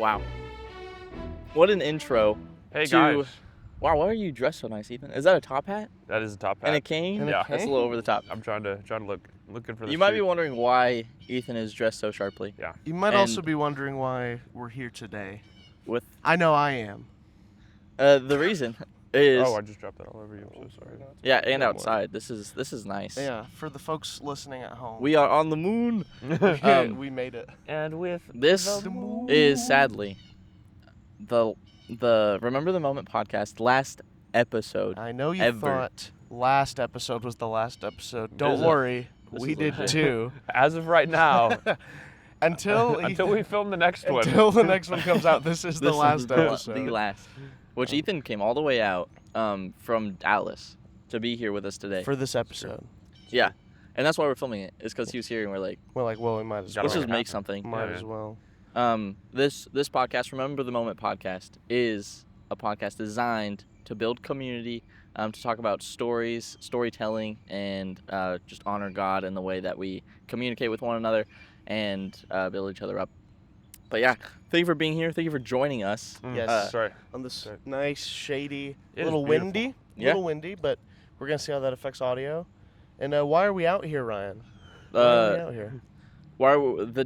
Wow. What an intro. Hey to... guys. Wow, why are you dressed so nice, Ethan? Is that a top hat? That is a top hat. And a cane? Yeah. That's a little over the top. I'm trying to look good for the You might be shoot. wondering why Ethan is dressed so sharply. Yeah. You might And- also be wondering why we're here today. With I know I am. the reason is Oh, I just dropped that all over you. I'm so sorry. yeah, and No outside. This is nice. Yeah, for the folks listening at home. We are on the moon. We made it. And with This The moon. is sadly the Remember the Moment podcast last episode. I know you Ever. thought last episode was the last episode. Don't Is it? worry, This we is did legit. too. as of right now, Until we film the next one. until the next one comes out, this is the This last is the episode. last. Which Ethan came all the way out from Dallas to be here with us today. For this episode. Yeah. And that's why we're filming it. Is because he was here and we're like, We're like, well, we might as Gotta let's well. just make something. Might Yeah, as man. well. This podcast, Remember the Moment podcast, is a podcast designed to build community, to talk about stories, storytelling, and just honor God in the way that we communicate with one another and build each other up. But yeah, thank you for being here. Thank you for joining us. Yes. Sorry. On this Right. nice, shady, It is little beautiful. windy. Yeah. Little windy, but we're going to see how that affects audio. And why are we out here, Ryan? Why are we out here?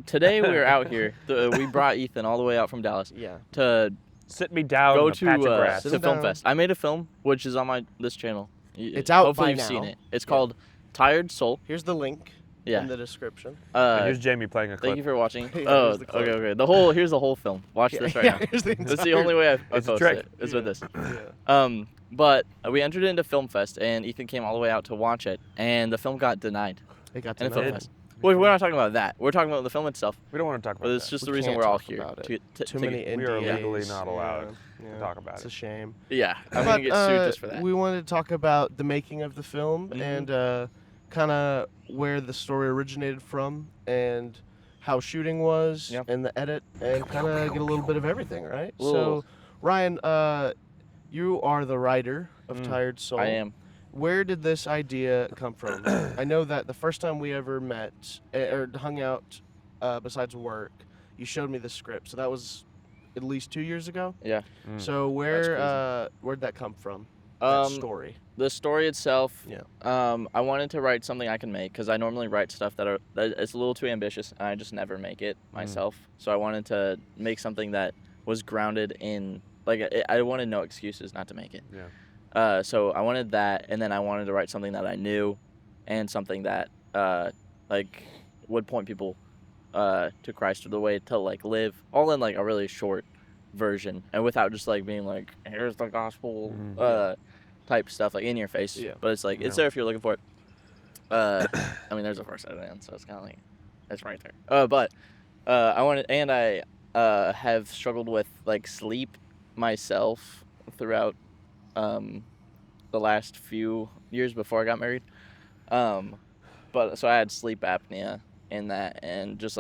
Today we are out here. We brought Ethan all the way out from Dallas Yeah. to Sit me down go on a patch of grass. to Sit Film down. Fest. I made a film which is on this channel. It's out Hopefully by you've seen now. it. It's Yeah. called Tired Soul. Here's the link Yeah. in the description. And here's Jamie playing a clip. Thank you for watching. Yeah, Oh, here's the clip. okay. Here's the whole film. Watch this right now. Here's the That's the entire- only way I It's a post trick. it. Is with this. Yeah. But we entered into Film Fest, and Ethan came all the way out to watch it, and the film got denied It got in to the Film know. Fest. Well, we're not talking about that. We're talking about the film itself. We don't want to talk about But it's that. just We the reason can't we're all talk here. about To, it. to, Too to- many NDAs. We are legally not allowed Yeah. to talk about It's it. a shame. Yeah, I'm But, gonna get sued just for that. We wanted to talk about the making of the film Mhm. and kind of where the story originated from and how shooting was Yep. and the edit and kind of get a little bit of everything, right? Little. So, Ryan, you are the writer of Tired Soul. I am. Where did this idea come from? I know that the first time we ever met or hung out besides work, you showed me the script. So that was at least 2 years ago. Yeah. Mm. So where'd that come from? That Um, story. the story itself. Yeah. I wanted to write something I can make because I normally write stuff that is a little too ambitious, and I just never make it myself. So I wanted to make something that was grounded in I wanted no excuses not to make it. Yeah. So I wanted that, and then I wanted to write something that I knew, and something that would point people to Christ or the way to live, all in a really short version, and without just being here's the gospel type stuff in your face. Yeah. But it's it's Yeah. there if you're looking for it. I mean, there's a verse at the end, so it's kind of it's right there. But I wanted, and I have struggled with sleep myself throughout the last few years before I got married. But so I had sleep apnea in that, and just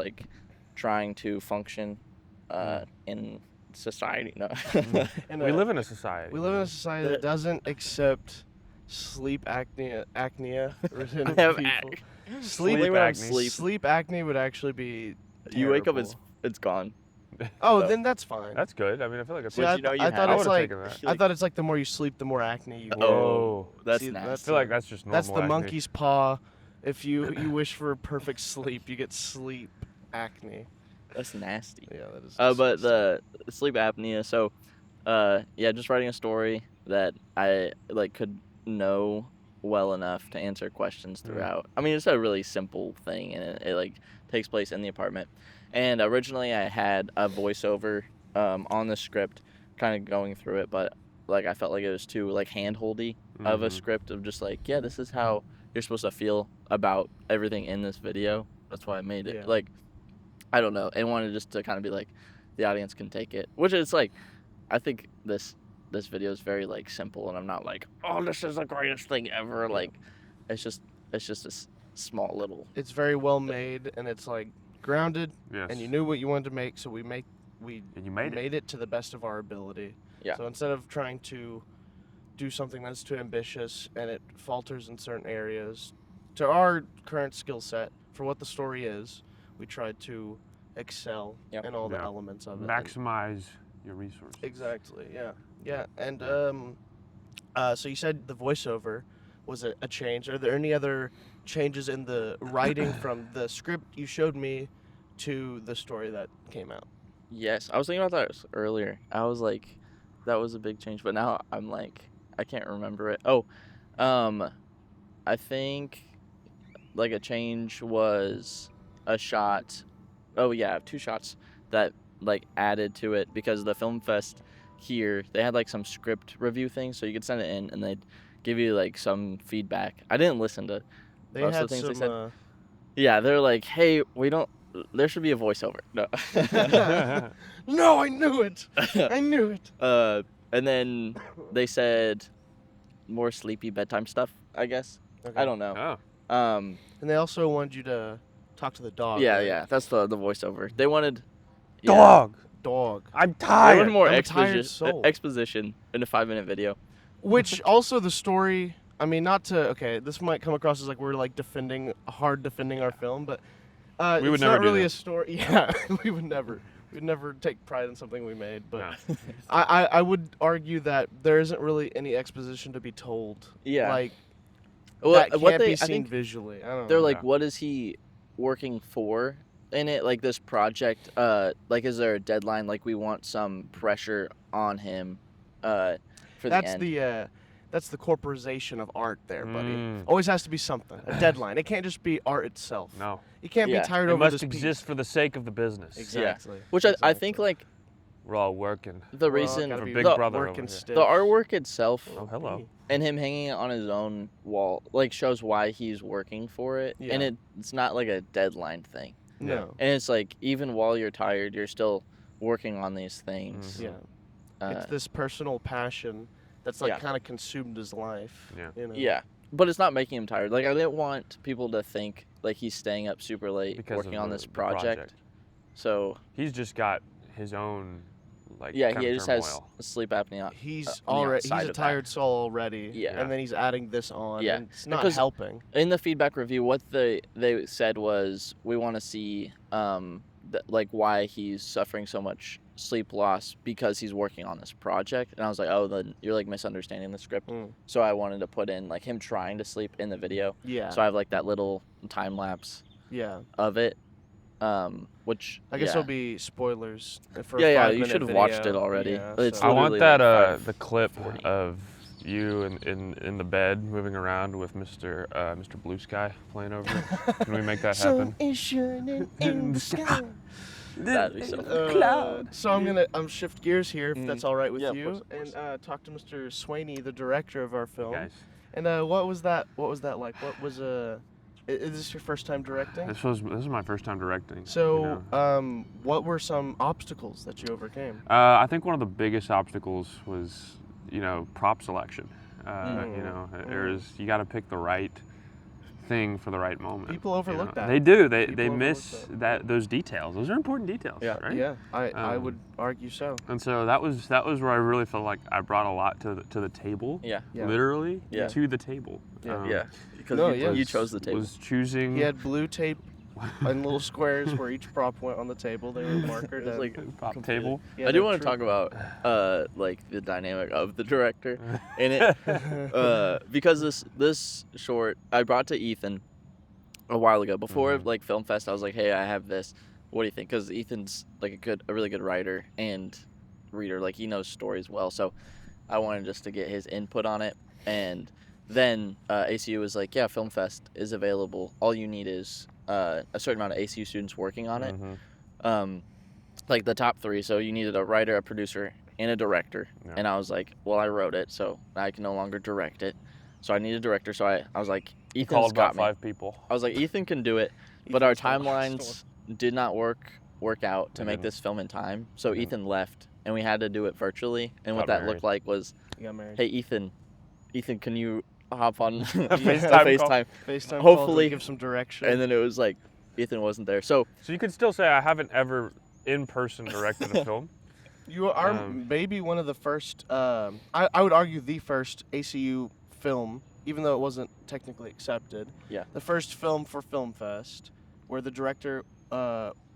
trying to function in society. No. And, We live in a society. We live in a society that doesn't accept sleep acne written I have people. ac- Sleep Only when I'm acne. sleep. Sleep acne would actually be. You wake up, terrible. it's gone. Oh, so- then that's fine. That's good. I mean, I feel like it's. See, Which I, you know you I have. thought I it's would've like taken that. I thought it's like the more you sleep, the more acne you get. Oh, That's See, nasty. I feel like that's just normal. That's the acne. monkey's paw. If you wish for perfect sleep, you get sleep acne. That's nasty. Yeah, that is. But disgusting. the sleep apnea. So, just writing a story that I could know well enough to answer questions throughout. I mean, it's a really simple thing, and it takes place in the apartment. And originally, I had a voiceover on the script, kind of going through it, but I felt like it was too hand-holdy of a Mhm. script of just yeah, this is how you're supposed to feel about everything in this video. That's why I made it. Yeah. I don't know, and wanted just to kind of be the audience can take it, which is I think this video is very simple, and I'm not oh, this is the greatest thing ever. It's just a small little. It's very well made and it's grounded, Yes. and you knew what you wanted to make, so we And you made it. to the best of our ability. Yeah. So instead of trying to do something that's too ambitious and it falters in certain areas, to our current skill set for what the story is, we tried to excel Yep. in all the Yeah. elements of it. Maximize your resources. Exactly. Yeah. Yeah. And so you said the voiceover was a change. Are there any other changes in the writing from the script you showed me to the story that came out? Yes, I was thinking about that earlier. I was like, that was a big change, but now I'm like, I can't remember it. Oh, um, I think like a change was a shot. Oh yeah, 2 shots that like added to it because the film fest here they had like some script review thing, so you could send it in and they'd give you like some feedback. I didn't listen to They most had of the things they some. said. Yeah, they're like, hey, we don't. There should be a voiceover. No. No, I knew it. I knew it. And then they said more sleepy bedtime stuff. I guess. Okay. I don't know. Oh. And they also wanted you to talk to the dog. Yeah, right? yeah. That's the voiceover. They wanted. Yeah, Dog. Dog. I'm They tired. wanted more I'm a tired soul. exposition in a 5-minute video. Which also the story. I mean, not to. Okay, this might come across as like we're like defending our film, but We would it's never not do really that. a story. Yeah, we would never. We'd never take pride in something we made. But No. I would argue that there isn't really any exposition to be told. Yeah. Like Well, that can't what be I seen think visually. I don't they're know. like, Yeah. what is he working for in it? Like this project. Like, is there a deadline? Like, we want some pressure on him. For That's the end. that's the corporization of art there, buddy. Mm. Always has to be something. A deadline. It can't just be art itself. No. You can't Yeah. be tired It over must this exist piece. for the sake of the business. Exactly. Which I think like We're all working. the We're all reason gotta For be Big the, Brother working over here. stiff. the artwork itself Oh, hello. and him hanging it on his own wall like shows why he's working for it, and Yeah. it's not like a deadline thing. No. And it's like even while you're tired, you're still working on these things. Mhm. Yeah. It's this personal passion that's like yeah. kind of consumed his life. Yeah. You know? Yeah, but it's not making him tired. Like I didn't want people to think like he's staying up super late Because working of on the- this the project. So He's just got his own, like, yeah, kind he of just has turmoil. sleep apnea. He's on the already he's outside a of that. tired soul already. Yeah. And then he's adding this on. Yeah. And it's not Because- helping. In the feedback review, what they said was we want to see like why he's suffering so much sleep loss because he's working on this project. And I was like, oh, then you're like misunderstanding the script. Mm. So I wanted to put in like him trying to sleep in the video. Yeah. So I have like that little time lapse Yeah. of it, which I guess yeah. it'll be spoilers for a Yeah, yeah, 5-minute you should have watched video. it already. Yeah, It's so- I want literally, that like, the clip 5:40. of you in the bed moving around with Mr. Blue Sky playing over it. Can we make that happen? Sun is shining in the sky. That'd be so fun. So I'm shift gears here if that's all right with Yeah, of you, course, of course. and talk to Mr. Swaney, the director of our film. Guys, And what was that? What was that like? What was Is this your first time directing? this is my first time directing. So, you know. what were some obstacles that you overcame? I think one of the biggest obstacles was, prop selection. You got to pick the right thing for the right moment. People overlook that. They do. They People overlook miss those details. Those are important details. Yeah. Right. Yeah, I Um, would argue so. And so that was where I really felt like I brought a lot to the table. Yeah. Yeah. Literally Yeah. to the table. Yeah. Yeah. Because No, you, yeah. you chose the table. Was choosing. He had blue tape and little squares where each prop went on the table. They were markered. It was and- like prop completely- table. Yeah, I do they're want to true. talk about like the dynamic of the director in it because this short I brought to Ethan a while ago before Mhm. like Film Fest. I was like, hey, I have this. What do you think? Because Ethan's like a really good writer and reader. Like he knows stories well. So I wanted just to get his input on it. And then ACU was like, yeah, Film Fest is available. All you need is a certain amount of ACU students working on it. Mhm. Like the top 3. So you needed a writer, a producer, and a director. Yeah. And I was like, well, I wrote it, so I can no longer direct it. So I need a director. So I was like, Ethan's Called got about me. 5 people. I was like, Ethan can do it, but our Ethan's the last timelines did not work out to They make didn't. this film in time. So They didn't. Ethan left, and we had to do it virtually. And what Got that married. looked like was, You got married. hey, Ethan, can you hop on a FaceTime call. FaceTime? FaceTime hopefully- call to give some direction. And then it was like, Ethan wasn't there. So So you could still say I haven't ever in person directed a film. You are Um, maybe one of the first, I would argue the first ACU film, even though it wasn't technically accepted. Yeah. The first film for Film Fest where the director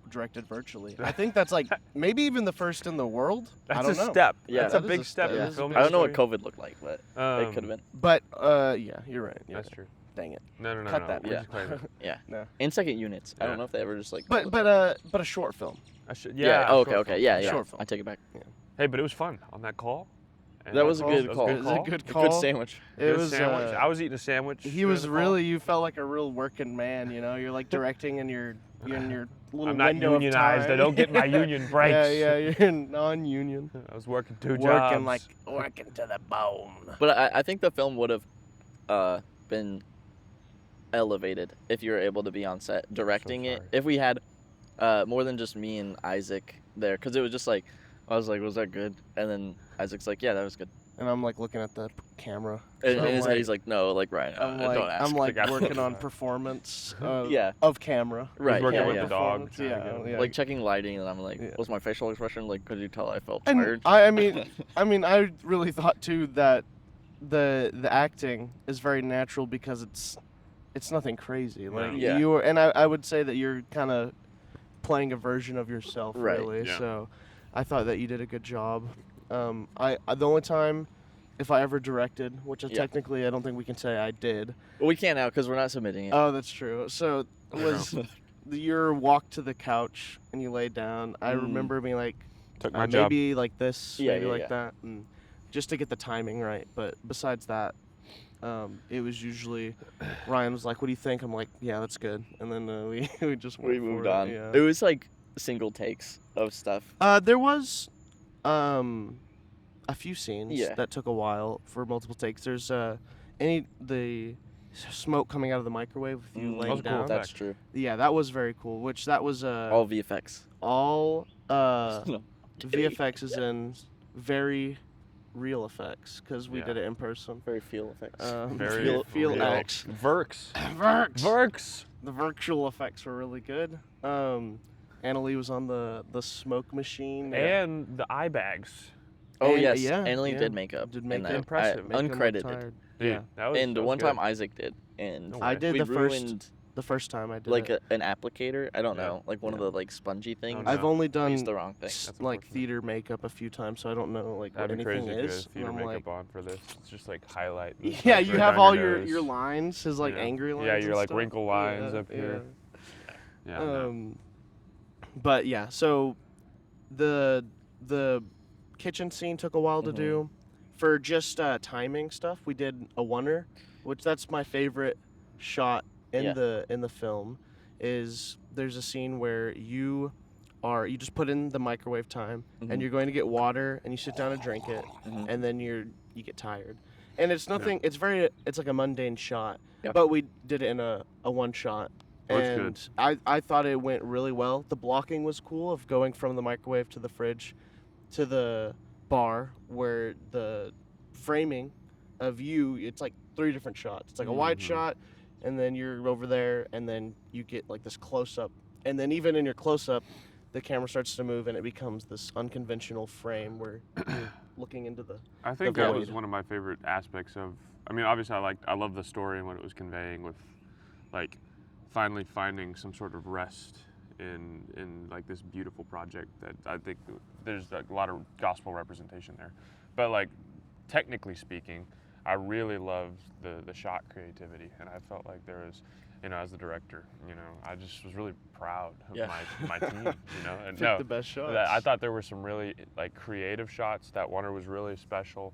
directed virtually. I think that's like maybe even the first in the world. That's I don't a know. step. Yeah, That's that a is big a step step. in Yeah. the film I don't know what industry. COVID looked like, but it could have been. But yeah, you're right. That's true. Dang it. No. Cut that. We're Yeah. just playing it. Yeah. No. And second units. I Yeah. don't know if they ever just like. But a short film. I should, Yeah. yeah. Oh, okay. short Okay. film. Yeah. Yeah. Short film. I take it back. Hey, but it was fun on that call. And That was a call? good That was call. a It good was a call. good Good call. sandwich. It Good was. sandwich. I was eating a sandwich. He during was the call. really. You felt like a real working man. You know, you're like directing in your little I'm not window of unionized. time. I don't get my union breaks. Yeah, you're non-union. I was working 2 jobs. Working to the bone. But I think the film would have been elevated if you were able to be on set directing it. sorry. If we had more than just me and Isaac there, because it was just like I was like, was that good? And then Isaac's like, yeah, that was good. And I'm like looking at the camera. And So in I'm his like- head, he's like, no, like Ryan, don't ask. I'm like Like, I- working on performance Yeah. of camera. Right. working Yeah. with Yeah. the dog. Performance, trying to yeah, get him. yeah. Like checking lighting, and I'm like, Yeah. was my facial expression like? Could you tell I felt And tired? I mean, I really thought too that the acting is very natural because it's nothing crazy. Like Yeah. you were, and I would say that you're kind of playing a version of yourself, Right. really. Yeah. So I thought that you did a good job. I the only time if I ever directed, which Yeah. technically I don't think we can say I did. Well, we can't now because we're not submitting it. Oh, that's true. So it was your walk to the couch and you laid down. I Mm. remember being like, Took my job. maybe like this, Yeah, maybe yeah, like yeah. that, and just to get the timing right. But besides that, it was usually Ryan was like, "What do you think?" I'm like, "Yeah, that's good," and then we just went we moved for on. It, yeah. It was like single takes of stuff. There was a few scenes Yeah. that took a while for multiple takes. There's the smoke coming out of the microwave with you Mm, laying was cool. down. That's true. Yeah, that was very cool. Which that was All VFX. all No. VFX is in very real effects because we Yeah. did it in person. Very feel effects. Very feel real. X. Verks. Verks. The virtual effects were really good. Annalie was on the smoke machine. And the eye bags. Oh And- yes, yeah, Annalie yeah. did makeup. Did in makeup. that. Impressive. Make 'em look Uncredited. tired. Dude, Yeah, that was, And that was one good. time Isaac did, and No I way. did we the first ruined the first time I did like it. an applicator. I don't Yeah. know, like one of Yeah. the like spongy things. no. I've only I done used the wrong thing. That's like unfortunate. theater makeup a few times, so I don't know like what That'd be anything crazy to is. do theater And I'm makeup like, on for this. It's just like highlight. and yeah, like you right have down all nose. your lines, his like Yeah. angry lines. Yeah, and your like stuff. wrinkle lines Yeah, up here. Yeah. yeah. no. But yeah, so the kitchen scene took a while to Mhm. do. For just timing stuff, we did a oneer, which that's my favorite shot in Yeah. the film. Is there's a scene where you just put in the microwave time Mhm. and you're going to get water and you sit down and drink it Mhm. and then you get tired. And it's nothing. It's like a mundane shot, Yeah. but we did it in a one shot. Looks And good. I thought it went really well. The blocking was cool of going from the microwave to the fridge to the bar where the framing of you, it's like 3 different shots. It's like a wide Mhm. shot and then you're over there and then you get like this close up. And then even in your close up, the camera starts to move and it becomes this unconventional frame where you're looking into the I think the that was void. one of my favorite aspects of. I mean, obviously, I love the story and what it was conveying with, like, finally finding some sort of rest in like this beautiful project that I think there's like, a lot of gospel representation there. But like, technically speaking, I really loved the shot creativity, and I felt like there was, as the director, I just was really proud of Yeah. my team, and pick the best shots. I thought there were some really like creative shots. That one was really special.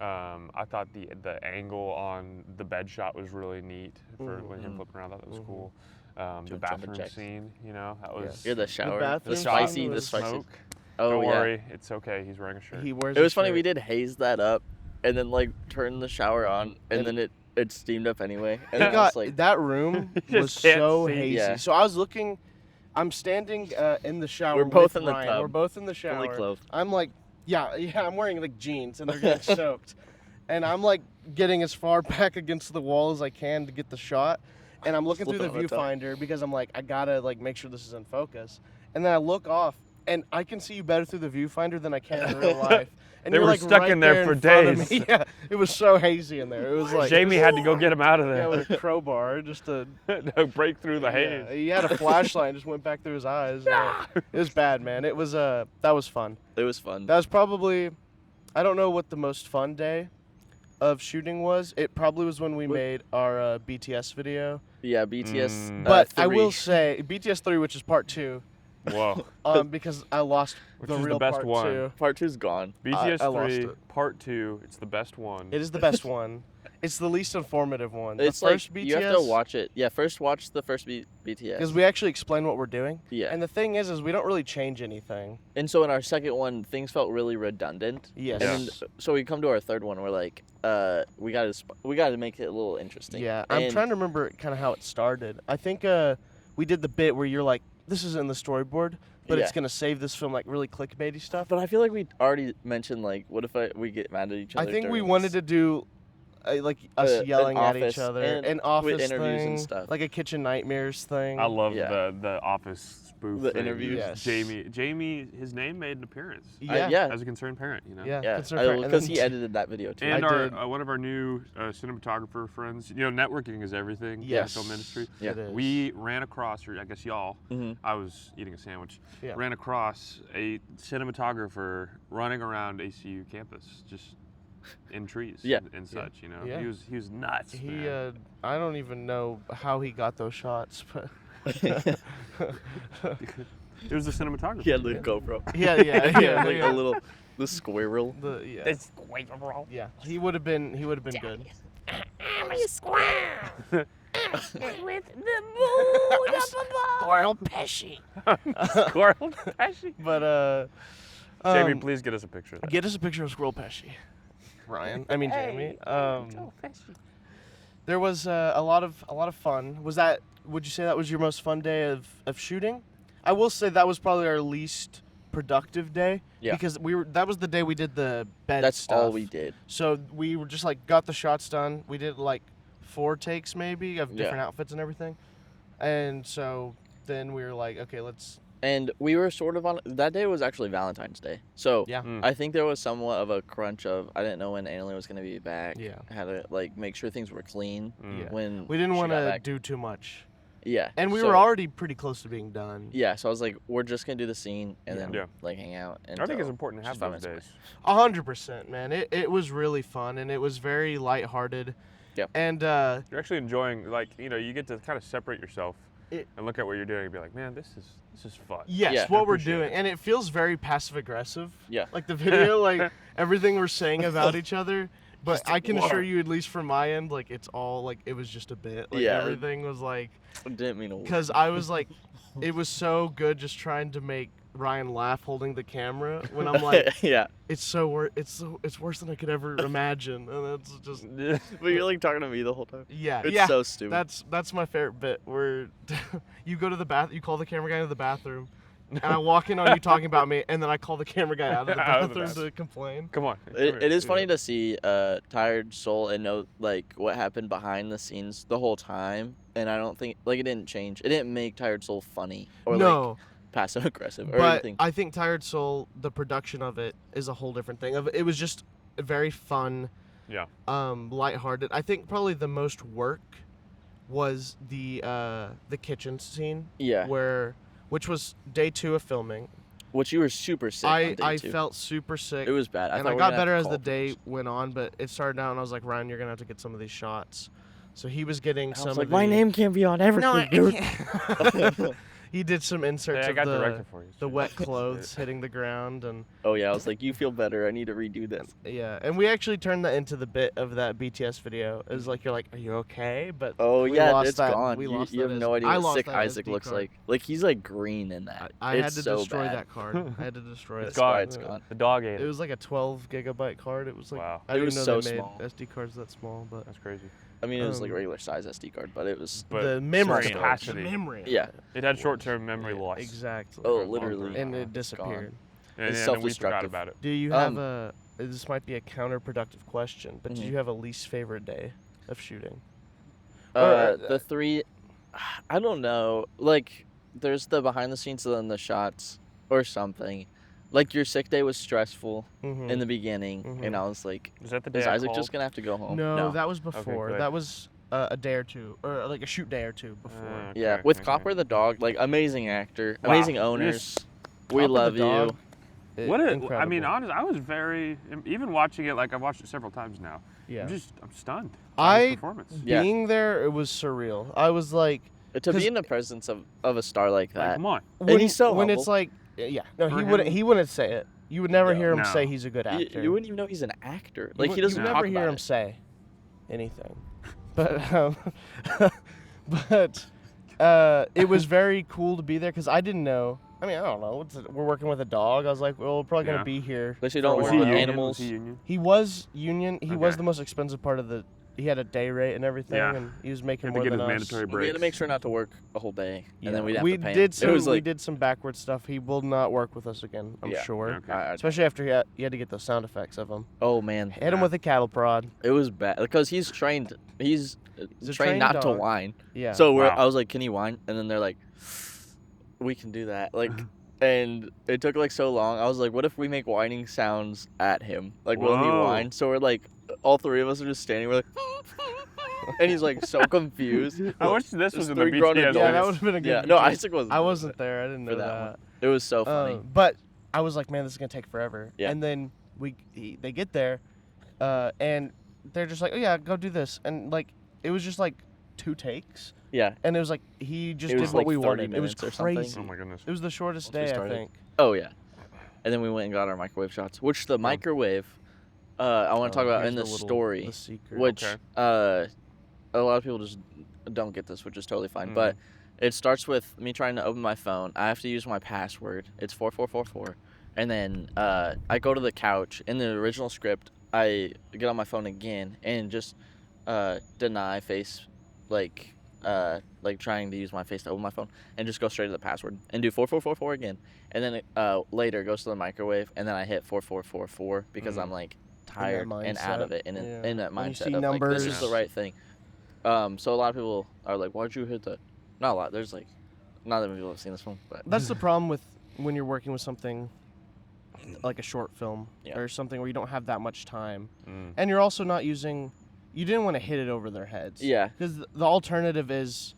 I thought the angle on the bed shot was really neat for when him flipping around. I thought that was cool. The Doing jumping bathroom jacks. scene, that was. Yeah, the shower, bathroom the scene spicy, the was- spicy. Smoke. Oh Don't yeah. worry, it's okay. He's wearing a shirt. He wears It a was funny. We shirt. did haze that up, and then like turn the shower on, and And- then it steamed up anyway. And It I got was like, that room You was just can't so see. hazy. Yeah. So I was looking. I'm standing in the shower. We're both with in the Ryan. tub. We're both in the fully shower. clothed. I'm like, yeah. I'm wearing like jeans and they're getting soaked, and I'm like getting as far back against the wall as I can to get the shot. And I'm looking through the Slipping on the tub. viewfinder because I'm like, I gotta like make sure this is in focus. And then I look off and I can see you better through the viewfinder than I can in real life. And They you're were like stuck right in there there for in front of me. days. Yeah, it was so hazy in there. It was like Jamie had to go get him out of yeah, there. with a crowbar just to To break through the haze. Yeah, he had a flashlight and just went back through his eyes. It was bad, man. It was that was fun. It was fun. That was probably, I don't know what the most fun day of shooting was. It probably was when we made our BTS video. Yeah, BTS. But I 3. will say BTS 3, which is part 2, Whoa. because I lost Which the is the real best part one. 2. Part 2's gone. BTS I lost 3 it. Part 2. It's the best one. It is the best one. It's the least informative one. It's the like first BTS, you have to watch it. Yeah, first watch the first BTS. because we actually explain what we're doing. Yeah. And the thing is we don't really change anything. And so in our second one, things felt really redundant. Yes. And then, so we come to our third one, we're like, we gotta make it a little interesting. Yeah, I'm And- trying to remember kind of how it started. I think we did the bit where you're like, this isn't in the storyboard, but it's Yeah. gonna save this film like really clickbaity stuff. But I feel like we already mentioned like, what if we get mad at each I other? think we during wanted this? to do like us An yelling at each office other, and an with office interviews thing, and stuff. like a Kitchen Nightmares thing. I love Yeah. the Office spoof. The thing. interviews. Yes. Jamie, his name made an appearance. Yeah, yeah. As a concerned parent, you know. yeah, Yeah, concerned parent. And because then- he edited that video too. And I our did. one of our new cinematographer friends, you know, networking is everything. Yes. In the film industry. Yeah. It is. We ran across, or I guess y'all. Mhm. I was eating a sandwich. Yeah. Ran across a cinematographer running around ACU campus, just in trees. Yeah. And such. You know. Yeah. He was nuts. He man. I don't even know how he got those shots, but It was the cinematographer. He had the GoPro. yeah, He had like a little the squirrel. Yeah, he would have been good. I'm a squirrel with the moon up above. Squirrel Pesci. Squirrel Pesci. But Jamie, please get us a picture of that. get us a picture of Squirrel Pesci. Ryan, I mean Jamie. Squirrel Pesci. There was a lot of fun. Would you say that was your most fun day of shooting? I will say that was probably our least productive day. Yeah. Because that was the day we did the bed That's stuff. all we did. So we were just like got the shots done. We did like 4 takes maybe of Yeah. different outfits and everything. And so then we were like, okay, let's And we were sort of on that day was actually Valentine's Day. So yeah. I think there was somewhat of a crunch of I didn't know when Annalyn was gonna be back. Yeah. I had to like make sure things were clean Yeah. when We didn't she want got to back. do too much. Yeah. And we so- were already pretty close to being done. Yeah, so I was like, we're just gonna do the scene and then Yeah. like hang out. I think it's important to have those days. 100%, man. It was really fun and it was very lighthearted. Yeah. And You're actually enjoying, like, you know, you get to kind of separate yourself and look at what you're doing and be like, man, this is fun. yes, Yeah. what we're Appreciate doing, it. and it feels very passive aggressive. Yeah. Like the video, like everything we're saying about each other. But I can assure you, at least from my end, like it's all like it was just a bit. Like Yeah. everything was like, I didn't mean to. because I was like, it was so good just trying to make Ryan laugh holding the camera when I'm like, yeah. it's worse than I could ever imagine, and it's just But you're like talking to me the whole time. yeah, It's yeah. so stupid. That's my favorite bit where you go to the you call the camera guy to the bathroom, and I walk in on you talking about me, and then I call the camera guy out of the Out of the bathroom bathroom. to complain. Come on. It is funny to see Tired Soul and know like what happened behind the scenes the whole time, and I don't think like it didn't change. It didn't make Tired Soul funny or No, like passive aggressive or but anything. I think Tired Soul, the production of it is a whole different thing. It was just very fun, Yeah. lighthearted. I think probably the most work was the kitchen scene. Yeah. Which was day 2 of filming. Which you were super sick. on day I 2. felt super sick. It was bad. And thought I we were got gonna have better to as call the for day this. went on, but it started out, and I was like, Ryan, you're gonna have to get some of these shots. So he was getting I some. was of like, the, my name can't be on everything, No, I dude. can't. He did some inserts Hey, I got of directed for you. the wet clothes hitting the ground, and Oh yeah, I was like, you feel better. I need to redo this. yeah, and we actually turned that into the bit of that BTS video. It was like, you're like, are you okay? But Oh we yeah, lost it's that. gone. We You, lost you have that no as- idea I what lost sick that Isaac SD looks card. like. Like he's like green in that. I it's had to so destroy bad. that card. I had to destroy it. It's gone. It's gone. The dog ate It it. was like a 12 gigabyte card. It was like Wow. I It didn't was know so they made small. SD cards that small, but That's crazy. I mean, it was like Um, regular size SD card, but it was. But the memory, sorry, the capacity. memory. Yeah. It had short-term memory Yeah, loss. Exactly. Oh, for a long literally. time. And it It's disappeared. And, It's and then we forgot self-destructive. about it. Do you have Um, a? This might be a counterproductive question, but did Mhm. you have a least favorite day of shooting? The 3, I don't know. Like, there's the behind the scenes and then the shots. or something. Like your sick day was stressful Mhm. in the beginning, and I was like, Is that the day is I Isaac called? just gonna have to go home? No, that was before. good. That was a day or two, or like a shoot day or two before. Yeah, Okay, with okay. Copper the dog, like amazing actor, Wow. amazing You're owners. s- We Copper the love you. dog, What a, I incredible. mean, honestly, I was very, even watching it, like I've watched it several times now. Yeah. I'm stunned by his I performance. Yeah. being there, it was surreal. I was like, To 'cause- be in the presence of a star like Like, that, come on. when, he's so when it's humble. like, yeah, no, For he him- wouldn't say it. You would never No. hear him No. say he's a good you, actor. you wouldn't even know he's an actor. Like he you doesn't would talk never hear about him it. say anything. But it was very cool to be there because I didn't know. I mean, I don't know. We're working with a dog. I was like, well, we're probably Yeah. gonna be here. Unless you for a don't Was work he with while. union? animals. Was he union? He was union. He was Okay. the most expensive part of the. He had a day rate and everything, Yeah. and he was making Had more to get than his us. mandatory We breaks. had to make sure not to work a whole day, and then we'd have we to pay did him. some. It was we like, did some backward stuff. He will not work with us again. I'm Yeah. sure. Okay. Especially after he had to get those sound effects of him. oh man, Hit him Yeah. with a cattle prod. it was bad because he's trained. He's a trained trained not to dog. whine. Yeah. So Wow. I was like, "Can he whine?" And then they're like, "We can do that." Like, and it took like so long. I was like, "What if we make whining sounds at him? Like, will he Whoa. whine?" So we're like, all three of us are just standing. We're like, and he's like so confused. I wish this was Just in the three grown BTS. adults. yeah, that would have been a good. Yeah, no, because Isaac wasn't. I there wasn't there. I didn't for know that that. one. It was so funny. But I was like, man, this is gonna take forever. Yeah. And then they get there, and they're just like, oh yeah, go do this, and like it was just like 2 takes, Yeah. and it was like he just It did was what like we 30 wanted. It was minutes or something. crazy. Oh my goodness. It was the shortest Once we day, I started. think. Oh yeah. And then we went and got our microwave shots, which the microwave, I want to talk about Here's in the little- story, the secret. which Okay. a lot of people just don't get this, which is totally fine. But it starts with me trying to open my phone. I have to use my password. It's 4444, and then I go to the couch. In the original script, I get on my phone again and just deny face, like trying to use my face to open my phone, and just go straight to the password and do 4444 again. And then later it goes to the microwave, and then I hit 4444 because I'm like tired and out of mindset, it, and yeah. in that When you mindset see of like this is numbers. the right thing. So a lot of people are like, "Why'd you hit that?" Not a lot. There's like, not that many people have seen this film, but That's the problem with when you're working with something like a short film Yeah. or something where you don't have that much time, Mm. and you're also not using. You didn't want to hit it over their heads. yeah, Because the alternative is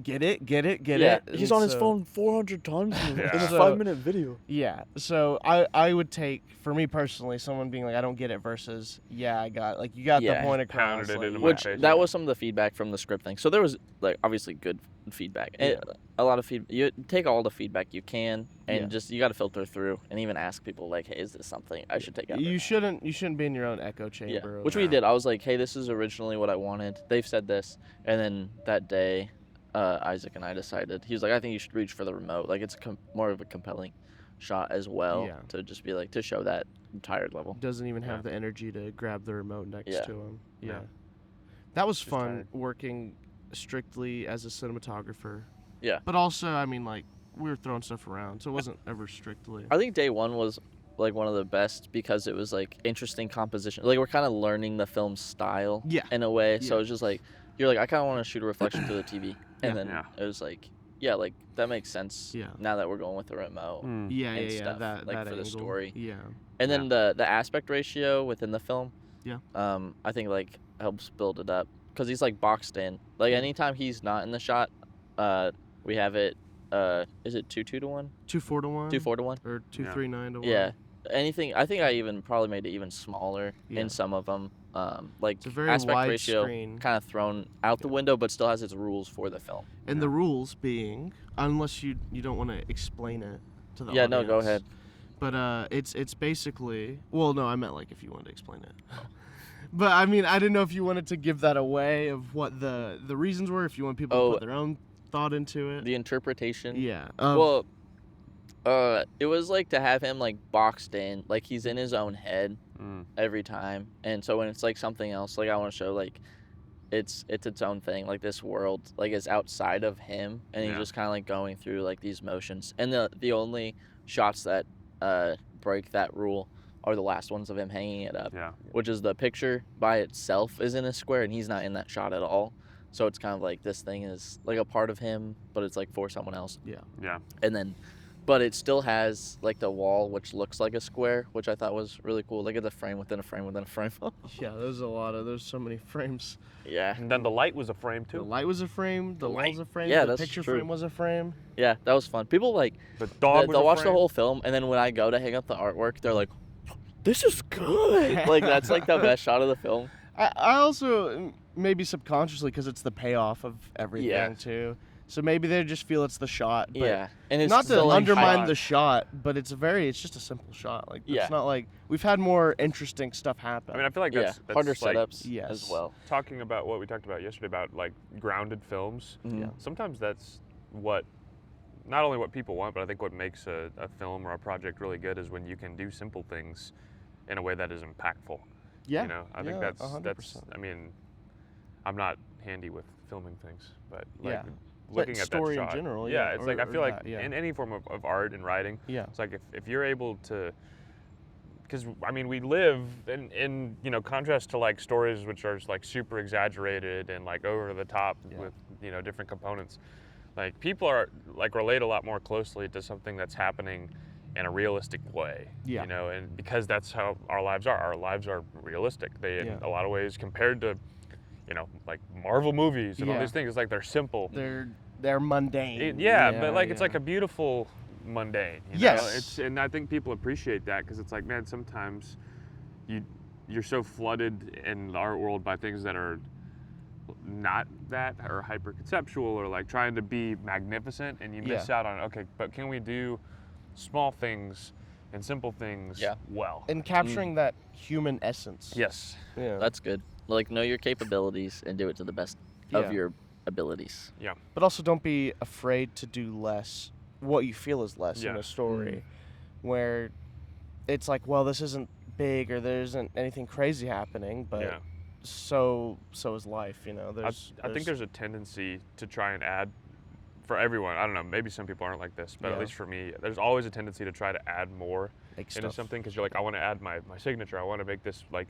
get it. yeah. He's and on his so- phone 400 times in Yeah. a So- 5-minute video. Yeah. So I would take, for me personally, someone being like, I don't get it versus, yeah, I got, like, you got Yeah. the point across. Pounded it like, into yeah. my Which face, that yeah. was some of the feedback from the script thing. So there was like obviously good feedback. Yeah. A lot of feedback. You take all the feedback you can, and Yeah. just you got to filter through and even ask people like, "Hey, is this something I should take out?" You shouldn't be in your own echo chamber. Yeah, of- which we did. I was like, "Hey, this is originally what I wanted. They've said this," and then that day, Isaac and I decided. He was like, "I think you should reach for the remote. Like, it's more of a compelling shot as well Yeah. to just be like to show that tired level." Doesn't even have Yeah. the energy to grab the remote next Yeah. to him. Yeah. Yeah. That was Just fun tired. working strictly as a cinematographer. Yeah. But also, I mean, like, we were throwing stuff around, so it wasn't ever strictly. I think day one was like one of the best because it was like interesting composition. Like we're kind of learning the film style Yeah. in a way. So Yeah. it's just like you're like I kind of want to shoot a reflection through the TV, and Yeah. then Yeah. it was like yeah, like that makes sense. Yeah. Now that we're going with the remote, Mm. Yeah, and yeah, stuff, that, like, that for the angle. story. Yeah. and then the aspect ratio within the film. Yeah. I think like helps build it up because he's like boxed in. Like anytime he's not in the shot, we have it. Is it 2:2 2:4 2 4 or 2:39 to 1. Yeah. Anything. I think I even probably made it even smaller Yeah. in some of them. Like It's a very aspect wide ratio screen. kind of thrown out the window, but still has its rules for the film. And the rules being, unless you don't want to explain it to the Yeah, audience. no, go ahead. But it's basically, well, no, I meant like if you wanted to explain it. But I mean, I didn't know if you wanted to give that away of what the reasons were. If you want people to put their own thought into it. The interpretation. Yeah. Well, it was like to have him like boxed in, like he's in his own head Mm. every time, and so when it's like something else, like I want to show like it's its own thing, like this world like is outside of him, and he's Yeah. just kind of like going through like these motions, and the only shots that break that rule are the last ones of him hanging it up, Yeah. which is the picture by itself is in a square, and he's not in that shot at all. So it's kind of like this thing is like a part of him, but it's like for someone else. Yeah. And then but it still has like the wall, which looks like a square, which I thought was really cool. Like it's a frame within a frame within a frame. Yeah, there's so many frames. Yeah. And then the light was a frame The too. light was a frame, the wall's a frame, Yeah, the that's picture true. frame was a frame. Yeah, that was fun. People like The dog was they'll a watch the frame. whole film, and then when I go to hang up the artwork, they're like, "This is good." Like that's like the best shot of the film. I also, maybe subconsciously, because it's the payoff of everything Yeah. too. So maybe they just feel it's the shot. But Yeah, and it's not to still, like, undermine high- the shot, but it's just a simple shot. Like Yeah. it's not like we've had more interesting stuff happen. I mean, I feel like Yeah, that's harder like, setups Yes. as well. talking about what we talked about yesterday about like grounded films. Mhm. Sometimes that's what, not only what people want, but I think what makes a film or a project really good is when you can do simple things in a way that is impactful. yeah, You know, I think yeah, that's 100%. I mean, I'm not handy with filming things, but like Yeah. looking But at story that in shot. general, Yeah, yeah, it's or- like I or feel like that, yeah. in any form of art and writing, Yeah. it's like if you're able to, because I mean we live in you know contrast to like stories which are just, like super exaggerated and like over the top Yeah. with you know different components. Like people are like relate a lot more closely to something that's happening in a realistic way. Yeah. You know, and because that's how our lives are. Our lives are realistic. They in Yeah. a lot of ways compared to, you know, like Marvel movies and all Yeah. these things. It's like they're simple. They're mundane. But like it's yeah. like a beautiful mundane. You know? Yes. And I think people appreciate that because it's like, man, sometimes you're so flooded in the art world by things that are not that or hyper conceptual or like trying to be magnificent, and you miss out on okay, but can we do small things and simple things Yeah. well? and capturing that human essence. Yes. Yeah. That's good. Like know your capabilities and do it to the best Yeah. of your abilities. But also don't be afraid to do less. What you feel is less in Yeah. a story, where it's like, well, this isn't big or there isn't anything crazy happening, but Yeah. so is life. You know, I think there's a tendency to try and add for everyone. I don't know. Maybe some people aren't like this, but Yeah. at least for me, there's always a tendency to try to add more like into stuff. something because you're like, I want to add my signature. I want to make this like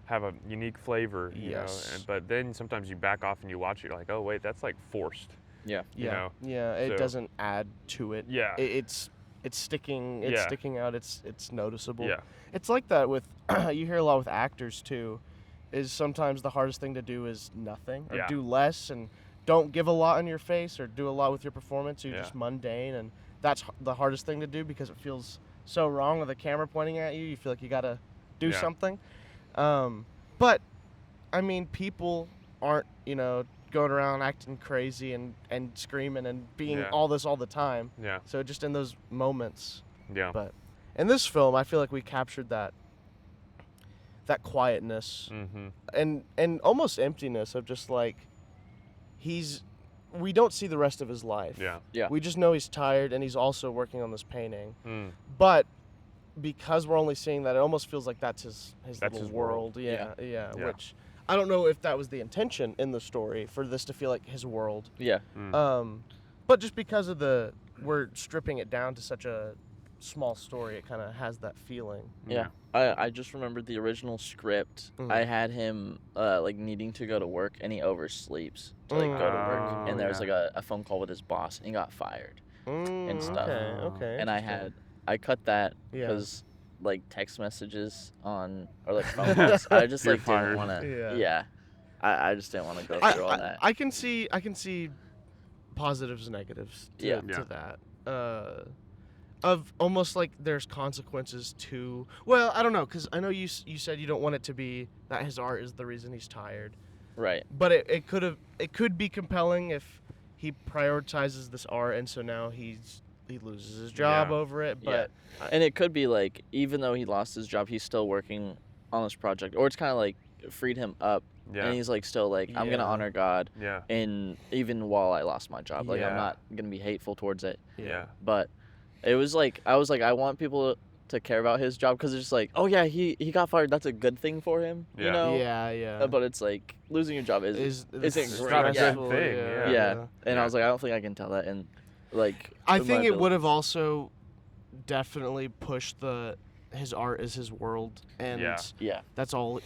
have a unique flavor. You Yes. know? But then sometimes you back off and you watch it. You're like, oh wait, that's like forced. Yeah. you Yeah, know, yeah. It so- doesn't add to it. Yeah. It's sticking. It's Yeah. sticking out. It's noticeable. Yeah. It's like that with you hear a lot with actors too. Is sometimes the hardest thing to do is nothing or Yeah. do less and don't give a lot in your face or do a lot with your performance. You're Yeah. just mundane, and that's the hardest thing to do because it feels so wrong with the camera pointing at you. You feel like you gotta do Yeah. something. But I mean, people aren't going around acting crazy and screaming and being Yeah. all this all the time. Yeah. So just in those moments. Yeah. But in this film, I feel like we captured that quietness Mm-hmm. and almost emptiness of just like we don't see the rest of his life. Yeah. Yeah. We just know he's tired and he's also working on this painting. Mm. But because we're only seeing that, it almost feels like that's his That's little his world. world. Yeah, Yeah. Which I don't know if that was the intention in the story for this to feel like his world. Yeah. Mm. But just because of we're stripping it down to such a small story, it kind of has that feeling. Yeah. I just remembered the original script. Mhm. I had him like needing to go to work and he oversleeps to like go to work. Oh, And there was yeah. like a phone call with his boss and he got fired. And stuff. Okay. And I cut that Yeah. because like text messages or like phone calls. I just You're like fired. didn't want to. Yeah. Yeah. I just didn't want to go through all that. I can see positives and negatives to, Yeah. to that. Of almost like there's consequences to. Well, I don't know, because I know you said you don't want it to be that his art is the reason he's tired, Right. but it could be compelling if he prioritizes this art, and so now he loses his job Yeah. over it. Yeah. But And it could be like, even though he lost his job, he's still working on this project. Or it's kind of like freed him up. Yeah. And he's like, still like, I'm going to Yeah. honor God. Yeah. And even while I lost my job, like, Yeah. I'm not going to be hateful towards it. Yeah. But it was like, I was like, I want people to care about his job because it's just like, oh yeah, he got fired. That's a good thing for him. Yeah. You know? yeah. But it's like, losing your job It's isn't not a good stressful, thing, Yeah. And Yeah. I was like, I don't think I can tell that. And like, I with think my it would have abilities. also definitely pushed his art is his world, and Yeah. Yeah. that's all.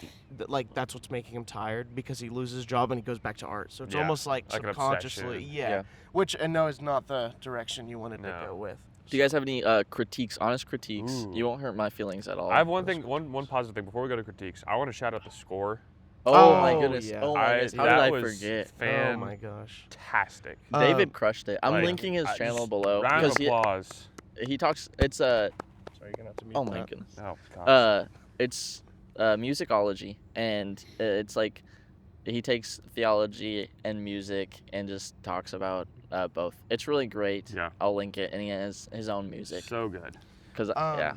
Like that's what's making him tired because he loses his job and he goes back to art. So it's Yeah, almost like like an subconsciously, obsession. yeah. Yeah. Which I know is not the direction you wanted to No. go with. Do you guys have any critiques, honest critiques? Ooh. You won't hurt my feelings at all. I have one thing, one positive thing before we go to critiques. I want to shout out the score. Oh my Oh, goodness. yeah. Oh my goodness. How did that I was forget? Oh my gosh. Fantastic. David crushed it. I'm Like, linking his channel just below Round of because applause. he talks. It's Sorry, you're gonna have to mute oh my that. goodness. Oh gosh. It's musicology, and it's like he takes theology and music and just talks about both. It's really great. Yeah. I'll link it, and he has his own music. So good. Cause yeah,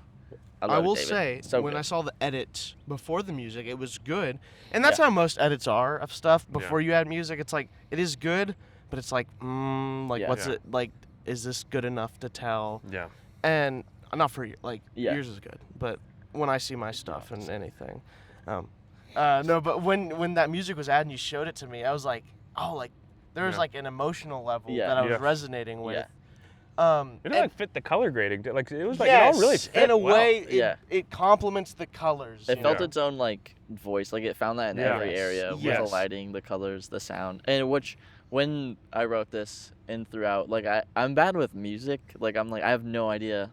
I I love will David. say, So when good. I saw the edit before the music, it was good. And that's how most edits are of stuff. Before you add music, it's like, it is good, but it's like, like, Yeah. what's Yeah. it, like, is this good enough to tell? Yeah. And not for you, like, Yeah. yours is good. But when I see my stuff and anything. No, but when that music was added and you showed it to me, I was like, oh, like, there was Yeah. like an emotional level Yeah. that I was Yeah. resonating with. Yeah. It like fit the color grading. Like it was like yes, it all really fit in a well. way, Yeah. it complements the colors. It you felt know? its own like voice. Like it found that in Yeah. every Yes. area with the Yes. lighting, the colors, the sound. And which when I wrote this and throughout, like I'm bad with music. Like I'm like I have no idea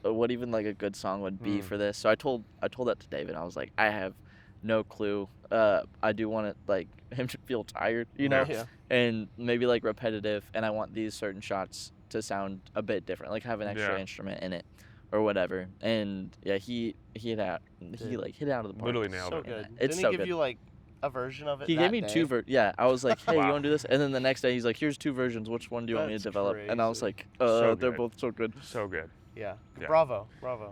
what even like a good song would be for this. So I told that to David. I was like, I have no clue. I do want it like him to feel tired, you know, Yeah. and maybe like repetitive. And I want these certain shots to sound a bit different, like have an extra Yeah. instrument in it or whatever. And yeah, he hit out. He like hit it out of the park. Literally nailed So it. good. It's Didn't so he give good. you like a version of it? He that gave me day? two yeah, I was like, hey, you Wow. want to do this? And then the next day he's like, here's two versions. Which one do you want me to That's develop? And I was crazy. like, So they're good. both so good. So good. Yeah. Yeah. Bravo.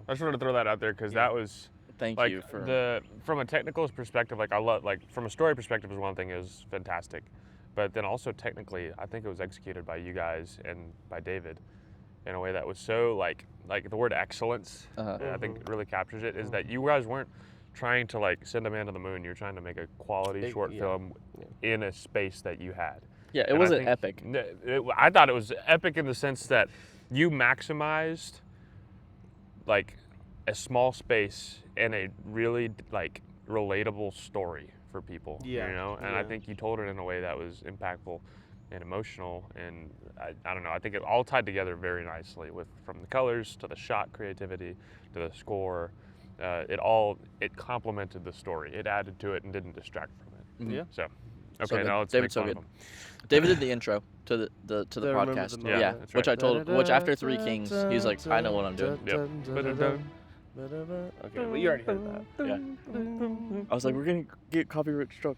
I just wanted to throw that out there because that was Thank like you for from a technical perspective. Like I love like from a story perspective is one thing is fantastic, but then also technically I think it was executed by you guys and by David in a way that was so like the word excellence. And I think it really captures it. Is that you guys weren't trying to like send a man to the moon. You're trying to make a quality short film in a space that you had. yeah, it And I wasn't think- epic. I thought it was epic in the sense that you maximized like a small space and a really like relatable story for people. Yeah, You know, and I yeah. think you told it in a way that was impactful and emotional, and I don't know. I think it all tied together very nicely with from the colors to the shot creativity to the score. It complemented the story. It added to it and didn't distract from it. Yeah. So, So okay, good. now let's David's make so fun good. of them. David did the intro to the I remember the podcast. moment. Yeah, That's which right. I told, which after Three Kings, he's like, I know what I'm doing. Yep. Okay, well you already heard that. Yeah. I was like, we're gonna get copyright struck.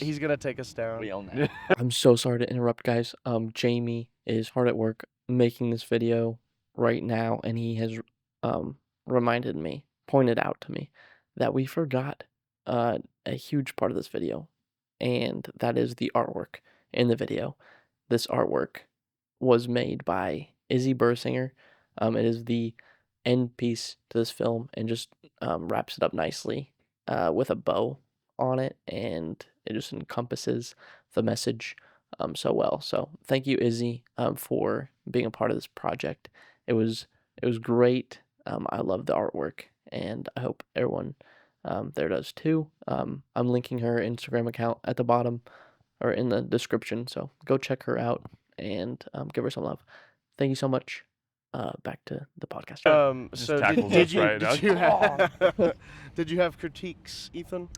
he's gonna take us down. We own that. I'm so sorry to interrupt, guys. Jamie is hard at work making this video right now, and he has pointed out to me that we forgot a huge part of this video, and that is the artwork in the video. This artwork was made by Izzy Bursinger. It is the end piece to this film and just wraps it up nicely with a bow on it, and it just encompasses the message so well. So thank you, Izzy, for being a part of this project. It was great. I love the artwork, and I hope everyone there does too. I'm linking her Instagram account at the bottom or in the description, so go check her out and give her some love. Thank you so much. Back to the podcast. So tackles did us you right now. did you have did you have critiques, Ethan?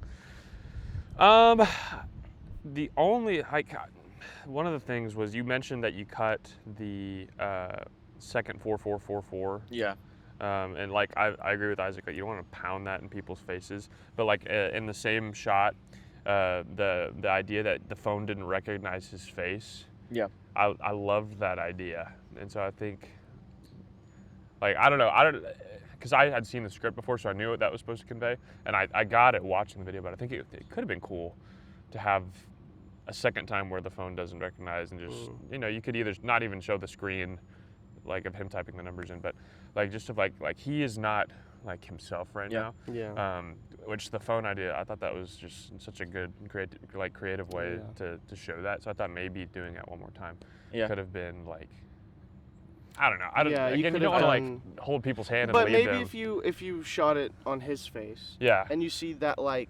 The only like one of the things was you mentioned that you cut the second 4-4-4-4. Yeah. And like I agree with Isaac that you don't want to pound that in people's faces, but like in the same shot, the idea that the phone didn't recognize his face. Yeah. I loved that idea, and so I think like I don't because I had seen the script before, so I knew what that was supposed to convey, and I got it watching the video, but I think it could have been cool to have a second time where the phone doesn't recognize and just you could either not even show the screen like of him typing the numbers in, but like just of like he is not like himself right now. Yeah. Which the phone idea, I thought that was just such a good creative way to show that. So I thought maybe doing that one more time could have been like I don't know. Yeah, you again, could you don't have want to done- like hold people's hand and But leave maybe them. if you shot it on his face, Yeah. and you see that like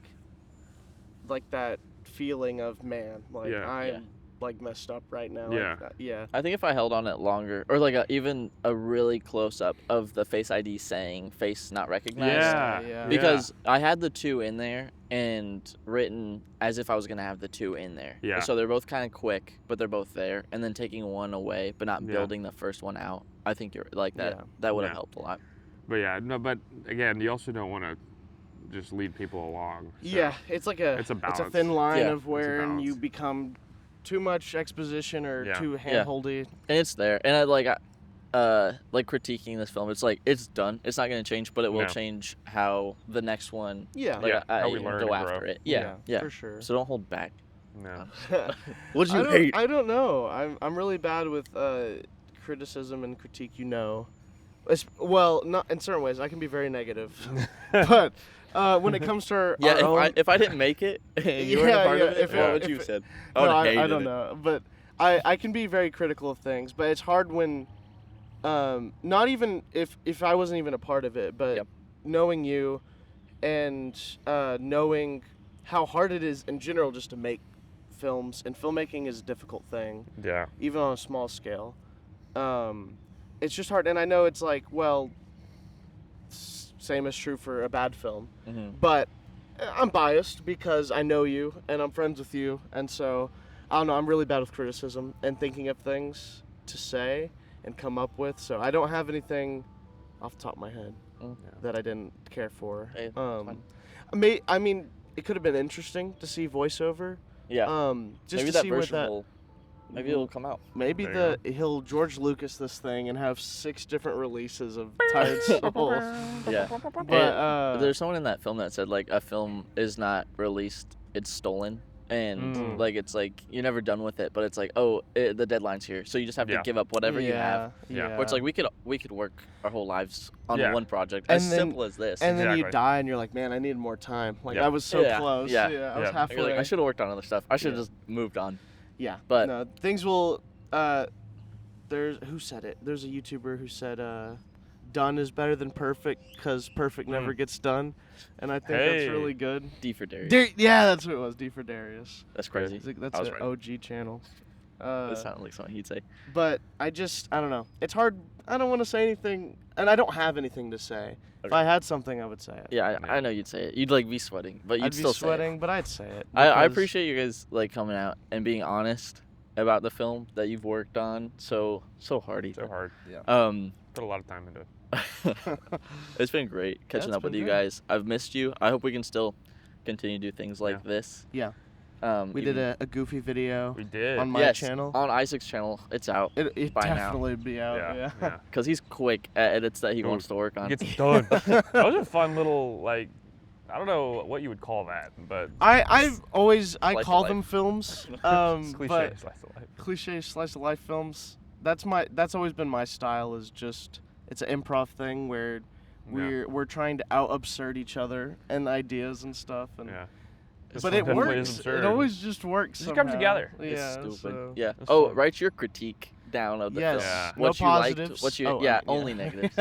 that feeling of man, like Yeah. I'm Yeah. like messed up right now. Yeah. Like that. Yeah. I think if I held on it longer, or like even a really close up of the Face ID saying face not recognized. Yeah. Because I had the 2 in there and written as if I was gonna have the 2 in there. Yeah. So they're both kind of quick, but they're both there, and then taking one away, but not Yeah. building the first one out. I think you're like that. Yeah. That would have Yeah. helped a lot. But yeah, no. But again, you also don't want to just lead people along. So. Yeah, it's like a It's a balance. thin line Yeah, of where balance. you become too much exposition or Yeah. too handholdy. And it's there, and I like critiquing this film. It's like it's done. It's not gonna change, but it will No. change how the next one. Yeah. Like, Yeah, I how we learn go and grow. after it. Yeah. for sure. So don't hold back. No. What did I you don't- hate? I don't know. I'm really bad with criticism and critique. Well, not in certain ways. I can be very negative, but when it comes to our, Yeah, our own, if I didn't make it, and you weren't Yeah, a part yeah, of it, if what it- would if you it- have said? no, would've I hated don't it. know, but I can be very critical of things, but it's hard when, not even if I wasn't even a part of it, but Yep. knowing you, and knowing how hard it is in general just to make films, and filmmaking is a difficult thing, Yeah. even on a small scale. It's just hard, and I know it's like, well, same is true for a bad film, Mhm. but I'm biased because I know you and I'm friends with you, and so I don't know. I'm really bad with criticism and thinking of things to say and come up with. So I don't have anything off the top of my head Mm. that I didn't care for. Hey, that's fine. I mean, it could have been interesting to see voiceover. Yeah. Just maybe to that see where version that. will. Maybe it'll come out. Maybe There you he'll George Lucas this thing and have 6 different releases of Tired Soul. Yeah. But There's someone in that film that said like a film is not released, it's stolen. And Mm. like it's like you're never done with it, but it's like the deadline's here, so you just have to Yeah. give up whatever you have. Yeah. Where it's like we could work our whole lives on Yeah. one project, And as then- simple as this. and then you Exactly. die and you're like, man, I needed more time. Like Yeah. I was so Yeah. close. Yeah. I was Yeah. And halfway. you're like, I should have worked on other stuff. I should have Yeah. just moved on. Yeah. But- no, things will. There's who said it? There's a YouTuber who said, "Done is better than perfect because perfect never gets done," and I think that's Hey. really good. D for Darius. Yeah, that's what it was. D for Darius. That's crazy. That's I was an right. OG channel. That sounded like something he'd say. But I don't know. It's hard. I don't want to say anything, and I don't have anything to say. If Okay. I had something, I would say it. Yeah, Yeah. I know you'd say it. You'd like be sweating, but you'd I'd be still sweating, but I'd say it. say it. I because- appreciate you guys like coming out and being honest about the film that you've worked on so hard. So hard. Put a lot of time into it. It's been great catching it's up with been you good. guys. I've missed you. I hope we can still continue to do things like Yeah. this. Yeah. We even- did a goofy video We did. on my yes, channel. on Isaac's channel. It's out It by now. definitely would be out. Yeah. Yeah. Yeah. because he's quick at edits that he Ooh, wants to work on. It gets done. That was a fun little like. I don't know what you would call that, but I've always Slice of call life. them films, it's cliche. but Slice of life. cliche slice of life films. That's always been my style. Is just it's an improv thing where we're trying to out absurd each other and ideas and stuff. And Yeah. but This it one definitely is works. absurd. It always just works. It just comes somehow. together. It's Yeah. stupid. So. Yeah. That's Oh, fun. write your critique down of the Yes. film. Yeah. No What you liked, positives. what you Oh, yeah, yeah. only negatives,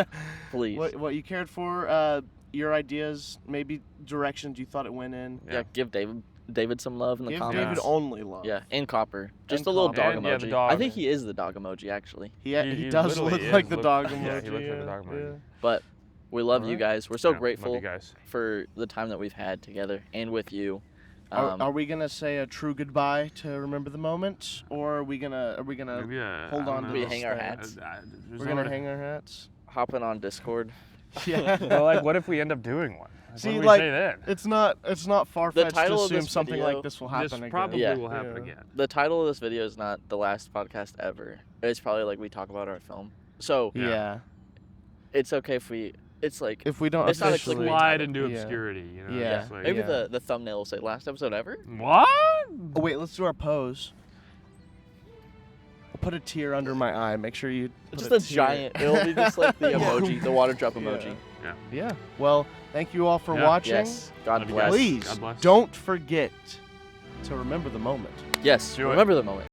please. What you cared for, your ideas, maybe directions you thought it went in. Yeah, give David some love in the Give comments. David only love. Yeah, and Copper. Just And a little Copper. dog And, emoji. yeah, the dog. I think he is the dog emoji actually. He He does literally look is like the dog yeah, emoji. he looks like a dog emoji. But we love you Alright. guys. We're so Yeah, love grateful you guys. for the time that we've had together and with you. Are we gonna say a true goodbye to remember the moment, or are we gonna Maybe, hold I on don't to We know. hang our thing? hats. There's we're no gonna way to- hang our hats? hopping on Discord? Yeah. Well, like, what if we end up doing one? Like, See, what do we like, say then? It's not far fetched to title of assume this something video- like this will happen This again. probably Yeah. will happen Yeah. again. The title of this video is not the last podcast ever. It's probably like we talk about our film. So Yeah. it's okay if we. It's like If we don't It's not a officially, clickbait Slide title. into Yeah. obscurity, you know? Yeah. Just like, maybe Yeah. the thumbnail will say last episode ever. What? Oh, wait, let's do our pose. I'll put a tear under my eye. Make sure you. Put Just a a tear. giant. It'll be just like the Yeah. emoji, the water drop Yeah. emoji. Yeah. Well, thank you all for Yeah. watching. Yes. God Love you bless. guys. Please God bless. don't forget to remember the moment. Yes. Do it. Remember the moment.